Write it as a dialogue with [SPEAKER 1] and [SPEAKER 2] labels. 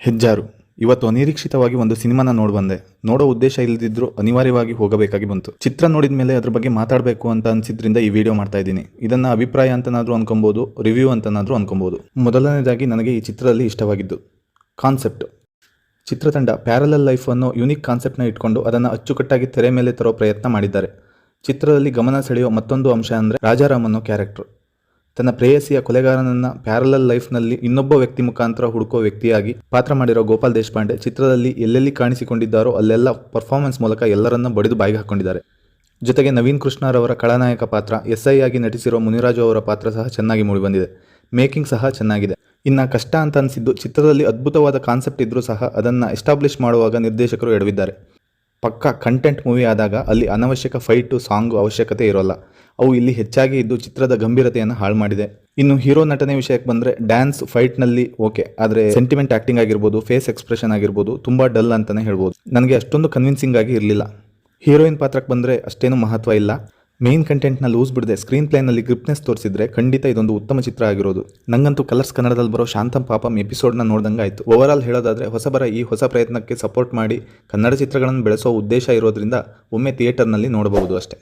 [SPEAKER 1] ಹೆಜ್ಜಾರು ಇವತ್ತು ಅನಿರೀಕ್ಷಿತವಾಗಿ ಒಂದು ಸಿನಿಮಾನ ಬಂದೆ. ನೋಡೋ ಉದ್ದೇಶ ಇಲ್ಲದಿದ್ರೂ ಅನಿವಾರ್ಯವಾಗಿ ಹೋಗಬೇಕಾಗಿ ಬಂತು. ಚಿತ್ರ ನೋಡಿದ ಮೇಲೆ ಅದ್ರ ಬಗ್ಗೆ ಮಾತಾಡಬೇಕು ಅಂತ ಅನ್ಸಿದ್ರಿಂದ ಈ ವಿಡಿಯೋ ಮಾಡ್ತಾ ಇದ್ದೀನಿ. ಇದನ್ನ ಅಭಿಪ್ರಾಯ ಅಂತನಾದ್ರೂ ಅನ್ಕೊಬಹುದು, ರಿವ್ಯೂ ಅಂತನಾದ್ರೂ ಅನ್ಕೊಬಹುದು. ಮೊದಲನೇದಾಗಿ ನನಗೆ ಈ ಚಿತ್ರದಲ್ಲಿ ಇಷ್ಟವಾಗಿದ್ದು ಕಾನ್ಸೆಪ್ಟ್. ಚಿತ್ರತಂಡ ಪ್ಯಾರಲಲ್ ಲೈಫ್ ಅನ್ನೋ ಯುನಿಕ್ ಕಾನ್ಸೆಪ್ಟ್ನ ಇಟ್ಕೊಂಡು ಅದನ್ನು ಅಚ್ಚುಕಟ್ಟಾಗಿ ತೆರೆ ಮೇಲೆ ತರೋ ಪ್ರಯತ್ನ ಮಾಡಿದ್ದಾರೆ. ಚಿತ್ರದಲ್ಲಿ ಗಮನ ಸೆಳೆಯೋ ಮತ್ತೊಂದು ಅಂಶ ಅಂದರೆ ರಾಜಾರಾಮ್ ಅನ್ನೋ ಕ್ಯಾರೆಕ್ಟರ್ ತನ್ನ ಪ್ರೇಯಸಿಯ ಕೊಲೆಗಾರನನ್ನ ಪ್ಯಾರಲಲ್ ಲೈಫ್ನಲ್ಲಿ ಇನ್ನೊಬ್ಬ ವ್ಯಕ್ತಿ ಮುಖಾಂತರ ಹುಡುಕೋ ವ್ಯಕ್ತಿಯಾಗಿ ಪಾತ್ರ ಮಾಡಿರೋ ಗೋಪಾಲ್ ದೇಶಪಾಂಡೆ ಚಿತ್ರದಲ್ಲಿ ಎಲ್ಲೆಲ್ಲಿ ಕಾಣಿಸಿಕೊಂಡಿದ್ದಾರೋ ಅಲ್ಲೆಲ್ಲ ಪರ್ಫಾರ್ಮೆನ್ಸ್ ಮೂಲಕ ಎಲ್ಲರನ್ನ ಬಡಿದು ಬಾಯಿಗೆ ಹಾಕೊಂಡಿದ್ದಾರೆ. ಜೊತೆಗೆ ನವೀನ್ ಕೃಷ್ಣರವರ ಖಳನಾಯಕ ಪಾತ್ರ, SI ಆಗಿ ನಟಿಸಿರೋ ಮುನಿರಾಜು ಅವರ ಪಾತ್ರ ಸಹ ಚೆನ್ನಾಗಿ ಮೂಡಿಬಂದಿದೆ. ಮೇಕಿಂಗ್ ಸಹ ಚೆನ್ನಾಗಿದೆ. ಇನ್ನು ಕಷ್ಟ ಅಂತ ಅನಿಸಿದ್ದು ಚಿತ್ರದಲ್ಲಿ ಅದ್ಭುತವಾದ ಕಾನ್ಸೆಪ್ಟ್ ಇದ್ರೂ ಸಹ ಅದನ್ನು ಎಸ್ಟಾಬ್ಲಿಷ್ ಮಾಡುವಾಗ ನಿರ್ದೇಶಕರು ಎಡವಿದ್ದಾರೆ. ಪಕ್ಕಾ ಕಂಟೆಂಟ್ ಮೂವಿ ಆದಾಗ ಅಲ್ಲಿ ಅನವಶ್ಯಕ ಫೈಟು, ಸಾಂಗು ಅವಶ್ಯಕತೆ ಇರೋಲ್ಲ. ಅವು ಇಲ್ಲಿ ಹೆಚ್ಚಾಗಿ ಇದ್ದು ಚಿತ್ರದ ಗಂಭೀರತೆಯನ್ನು ಹಾಳು ಮಾಡಿದೆ. ಇನ್ನು ಹೀರೋ ನಟನೆ ವಿಷಯಕ್ಕೆ ಬಂದರೆ ಡ್ಯಾನ್ಸ್ ಫೈಟ್ನಲ್ಲಿ ಓಕೆ, ಆದರೆ ಸೆಂಟಿಮೆಂಟ್ ಆ್ಯಕ್ಟಿಂಗ್ ಆಗಿರ್ಬೋದು, ಫೇಸ್ ಎಕ್ಸ್ಪ್ರೆಷನ್ ಆಗಿರ್ಬೋದು ತುಂಬ ಡಲ್ ಅಂತಲೇ ಹೇಳ್ಬೋದು. ನನಗೆ ಅಷ್ಟೊಂದು ಕನ್ವಿನ್ಸಿಂಗ್ ಆಗಿ ಇರಲಿಲ್ಲ. ಹೀರೋಯಿನ್ ಪಾತ್ರಕ್ಕೆ ಬಂದರೆ ಅಷ್ಟೇನು ಮಹತ್ವ ಇಲ್ಲ. ಮೇನ್ ಕಂಟೆಂಟ್ನ ಲೂಸ್ ಬಿಡದೆ ಸ್ಕ್ರೀನ್ ಪ್ಲೇನಲ್ಲಿ ಗ್ರಿಪ್ನೆಸ್ ತೋರಿಸಿದ್ರೆ ಖಂಡಿತ ಇದೊಂದು ಉತ್ತಮ ಚಿತ್ರ ಆಗಿರೋದು. ನಂಗಂತೂ ಕಲರ್ಸ್ ಕನ್ನಡದಲ್ಲಿ ಬರೋ ಶಾಂತಂ ಪಾಪಂ ಎಪಿಸೋಡ್ನ ನೋಡ್ದಂಗೆ ಆಯಿತು. ಓವರಾಲ್ ಹೇಳೋದಾದರೆ ಹೊಸಬರ ಈ ಹೊಸ ಪ್ರಯತ್ನಕ್ಕೆ ಸಪೋರ್ಟ್ ಮಾಡಿ ಕನ್ನಡ ಚಿತ್ರಗಳನ್ನು ಬೆಳೆಸೋ ಉದ್ದೇಶ ಇರೋದ್ರಿಂದ ಒಮ್ಮೆ ಥಿಯೇಟರ್ನಲ್ಲಿ ನೋಡಬಹುದು ಅಷ್ಟೇ.